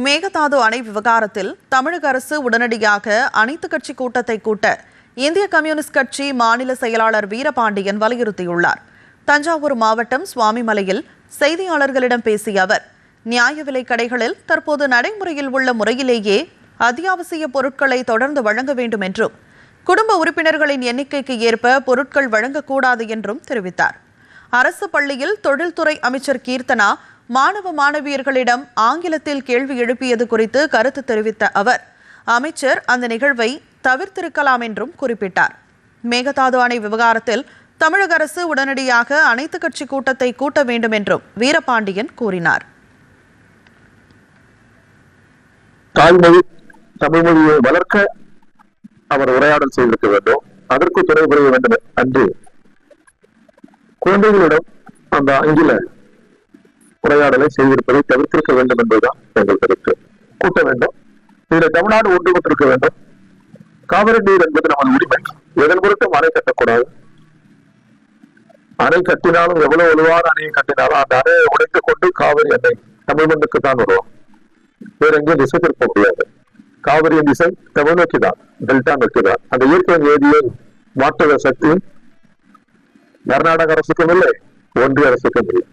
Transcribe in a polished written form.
மேகதாது அணை விவகாரத்தில் தமிழக அரசு உடனடியாக அனைத்து கட்சி கூட்டத்தை கூட்ட இந்திய கம்யூனிஸ்ட் கட்சி மாநில செயலாளர் வீரபாண்டியன் வலியுறுத்தியுள்ளார். தஞ்சாவூர் மாவட்டம் சுவாமிமலையில் செய்தியாளர்களிடம் பேசிய அவர், நியாய விலைக் கடைகளில் தற்போது நடைமுறையில் உள்ள முறையிலேயே அத்தியாவசிய பொருட்களை தொடர்ந்து வழங்க வேண்டும் என்றும், குடும்ப உறுப்பினர்களின் எண்ணிக்கைக்கு ஏற்ப பொருட்கள் வழங்கக்கூடாது என்றும் தெரிவித்தார். அரசு பள்ளியில் தொழில்துறை அமைச்சர் கீர்த்தனா மாணவ மாணவியர்களிடம் ஆங்கிலத்தில் கேள்வி எழுப்பியது குறித்து கருத்து தெரிவித்த அவர், அமைச்சர் அந்த நிகழ்வை தவிர்த்திருக்கலாம் என்றும் குறிப்பிட்டார். மேகதாது அணை விவகாரத்தில் தமிழக அரசு உடனடியாக அனைத்து கட்சி கூட்டத்தை கூட்ட வேண்டும் என்றும் வீரபாண்டியன் கூறினார். தாய்மொழி தமிழ் மொழியை வளர்க்க அவர் உரையாடல் செய்திருக்க வேண்டும், அதற்கு துணை புரிய வேண்டும் அன்று குழந்தைகளிடம் அந்த ஆங்கில உரையாடலை செய்திருப்பதை தவிர்த்திருக்க வேண்டும் என்பதுதான் எங்கள் கருத்து. கூட்ட வேண்டும், இதில் தமிழ்நாடு ஒன்றுபட்டிருக்க வேண்டும். காவிரி நீர் என்பது நமது உரிமை, எதன் பொருட்டும் அணை கட்டக்கூடாது. அணை கட்டினாலும் எவ்வளவு வலுவான அணையை கட்டினாலும் அந்த அணையை உடைத்துக் கொண்டு காவிரி அணை தமிழ் மண்ணுக்கு தான் வருவோம், வேற எங்கேயும் திசை திருப்ப முடியாது. காவிரியின் திசை தமிழ் நோக்கி தான், டெல்டா நோக்கி தான். அந்த இயற்கை வேதியை மாற்றுகிற சக்தி கர்நாடக அரசுக்கும் இல்லை, ஒன்றிய அரசுக்கும் இல்லை.